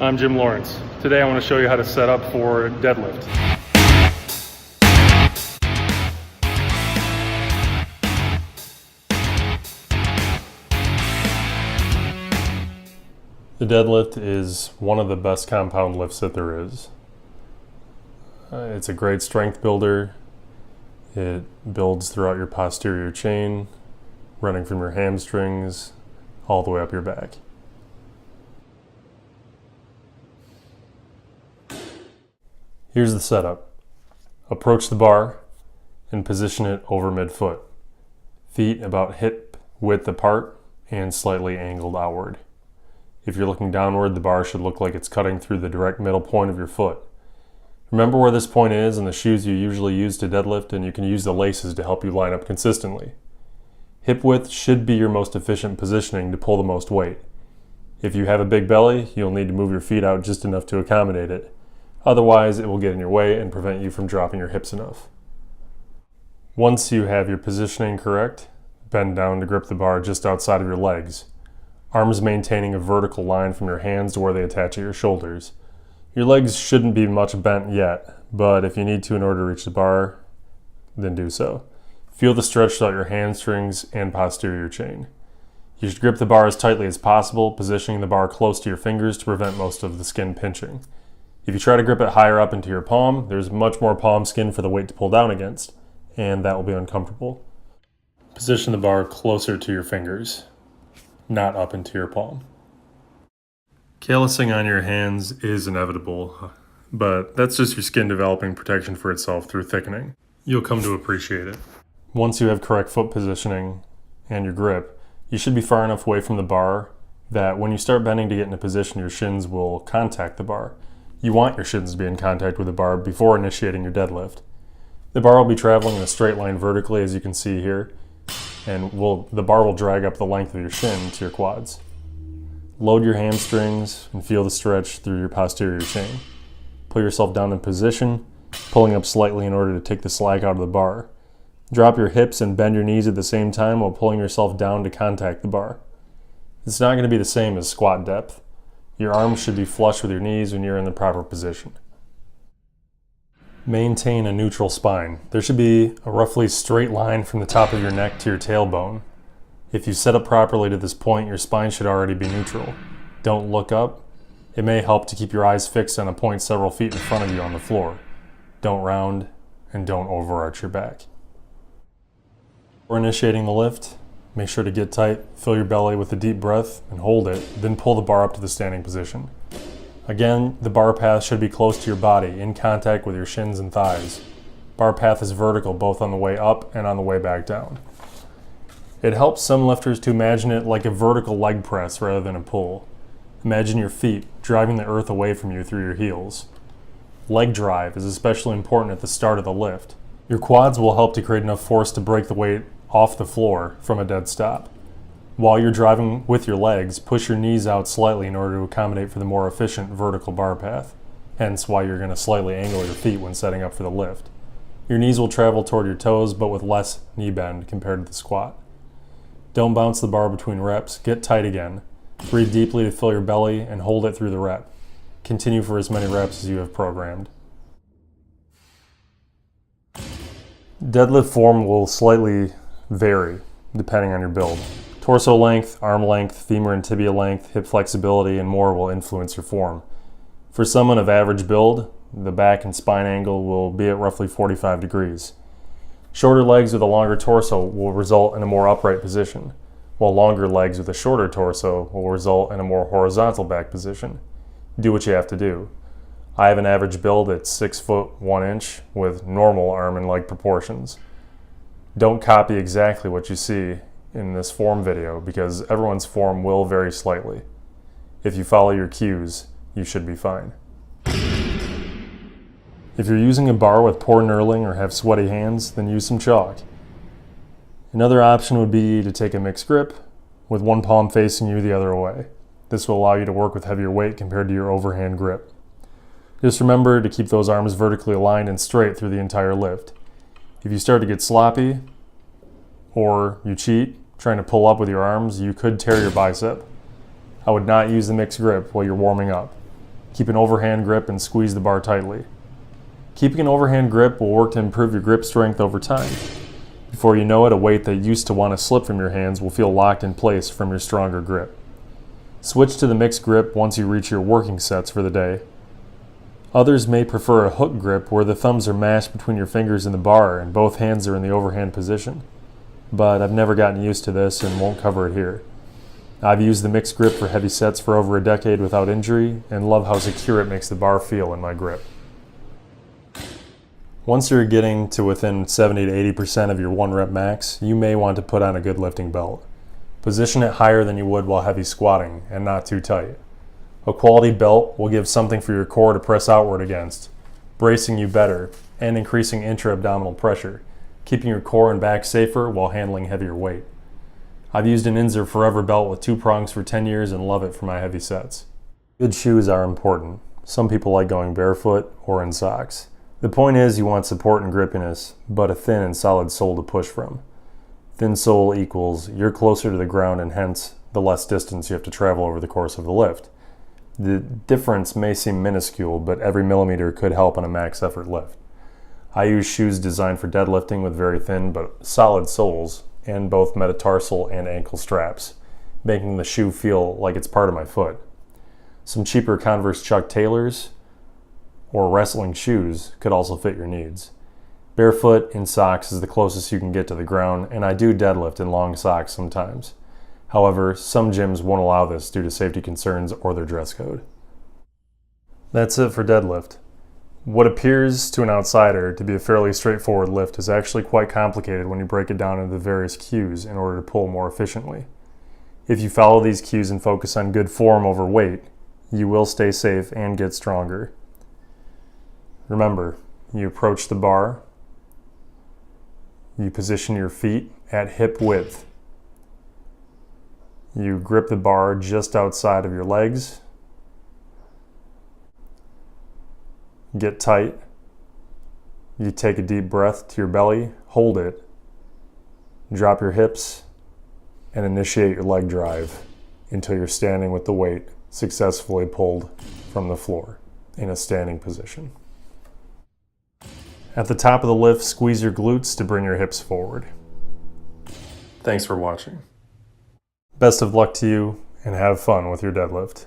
I'm Jim Lawrence. Today I want to show you how to set up for deadlift. The deadlift is one of the best compound lifts that there is. It's a great strength builder. It builds throughout your posterior chain, running from your hamstrings all the way up your back. Here's the setup. Approach the bar and position it over midfoot. Feet about hip width apart and slightly angled outward. If you're looking downward, the bar should look like it's cutting through the direct middle point of your foot. Remember where this point is in the shoes you usually use to deadlift, and you can use the laces to help you line up consistently. Hip width should be your most efficient positioning to pull the most weight. If you have a big belly, you'll need to move your feet out just enough to accommodate it. Otherwise, it will get in your way and prevent you from dropping your hips enough. Once you have your positioning correct, bend down to grip the bar just outside of your legs. Arms maintaining a vertical line from your hands to where they attach at your shoulders. Your legs shouldn't be much bent yet, but if you need to in order to reach the bar, then do so. Feel the stretch throughout your hamstrings and posterior chain. You should grip the bar as tightly as possible, positioning the bar close to your fingers to prevent most of the skin pinching. If you try to grip it higher up into your palm, there's much more palm skin for the weight to pull down against, and that will be uncomfortable. Position the bar closer to your fingers, not up into your palm. Callousing on your hands is inevitable, but that's just your skin developing protection for itself through thickening. You'll come to appreciate it. Once you have correct foot positioning and your grip, you should be far enough away from the bar that when you start bending to get into position, your shins will contact the bar. You want your shins to be in contact with the bar before initiating your deadlift. The bar will be traveling in a straight line vertically, as you can see here, and the bar will drag up the length of your shin to your quads. Load your hamstrings and feel the stretch through your posterior chain. Put yourself down in position, pulling up slightly in order to take the slack out of the bar. Drop your hips and bend your knees at the same time while pulling yourself down to contact the bar. It's not going to be the same as squat depth. Your arms should be flush with your knees when you're in the proper position. Maintain a neutral spine. There should be a roughly straight line from the top of your neck to your tailbone. If you set up properly to this point, your spine should already be neutral. Don't look up. It may help to keep your eyes fixed on a point several feet in front of you on the floor. Don't round and don't overarch your back. Before initiating the lift, make sure to get tight, fill your belly with a deep breath and hold it, then pull the bar up to the standing position. Again, the bar path should be close to your body, in contact with your shins and thighs. Bar path is vertical both on the way up and on the way back down. It helps some lifters to imagine it like a vertical leg press rather than a pull. Imagine your feet driving the earth away from you through your heels. Leg drive is especially important at the start of the lift. Your quads will help to create enough force to break the weight off the floor from a dead stop. While you're driving with your legs, push your knees out slightly in order to accommodate for the more efficient vertical bar path, hence why you're going to slightly angle your feet when setting up for the lift. Your knees will travel toward your toes, but with less knee bend compared to the squat. Don't bounce the bar between reps, get tight again. Breathe deeply to fill your belly and hold it through the rep. Continue for as many reps as you have programmed. Deadlift form will slightly vary depending on your build. Torso length, arm length, femur and tibia length, hip flexibility, and more will influence your form. For someone of average build, the back and spine angle will be at roughly 45 degrees. Shorter legs with a longer torso will result in a more upright position, while longer legs with a shorter torso will result in a more horizontal back position. Do what you have to do. I have an average build at 6 foot 1 inch with normal arm and leg proportions. Don't copy exactly what you see in this form video because everyone's form will vary slightly. If you follow your cues, you should be fine. If you're using a bar with poor knurling or have sweaty hands, then use some chalk. Another option would be to take a mixed grip with one palm facing you the other way. This will allow you to work with heavier weight compared to your overhand grip. Just remember to keep those arms vertically aligned and straight through the entire lift. If you start to get sloppy or you cheat trying to pull up with your arms, you could tear your bicep. I would not use the mixed grip while you're warming up. Keep an overhand grip and squeeze the bar tightly. Keeping an overhand grip will work to improve your grip strength over time. Before you know it, a weight that used to want to slip from your hands will feel locked in place from your stronger grip. Switch to the mixed grip once you reach your working sets for the day. Others may prefer a hook grip where the thumbs are mashed between your fingers in the bar and both hands are in the overhand position. But I've never gotten used to this and won't cover it here. I've used the mixed grip for heavy sets for over a decade without injury and love how secure it makes the bar feel in my grip. Once you're getting to within 70 to 80% of your 1 rep max, you may want to put on a good lifting belt. Position it higher than you would while heavy squatting and not too tight. A quality belt will give something for your core to press outward against, bracing you better and increasing intra-abdominal pressure, keeping your core and back safer while handling heavier weight. I've used an Inzer Forever belt with 2 prongs for 10 years and love it for my heavy sets. Good shoes are important. Some people like going barefoot or in socks. The point is you want support and grippiness, but a thin and solid sole to push from. Thin sole equals you're closer to the ground and hence the less distance you have to travel over the course of the lift. The difference may seem minuscule, but every millimeter could help on a max effort lift. I use shoes designed for deadlifting with very thin but solid soles and both metatarsal and ankle straps, making the shoe feel like it's part of my foot. Some cheaper Converse Chuck Taylors or wrestling shoes could also fit your needs. Barefoot in socks is the closest you can get to the ground, and I do deadlift in long socks sometimes. However, some gyms won't allow this due to safety concerns or their dress code. That's it for deadlift. What appears to an outsider to be a fairly straightforward lift is actually quite complicated when you break it down into the various cues in order to pull more efficiently. If you follow these cues and focus on good form over weight, you will stay safe and get stronger. Remember, you approach the bar, you position your feet at hip width. You grip the bar just outside of your legs. Get tight. You take a deep breath to your belly, hold it, drop your hips, and initiate your leg drive until you're standing with the weight successfully pulled from the floor in a standing position. At the top of the lift, squeeze your glutes to bring your hips forward. Thanks for watching. Best of luck to you and have fun with your deadlift.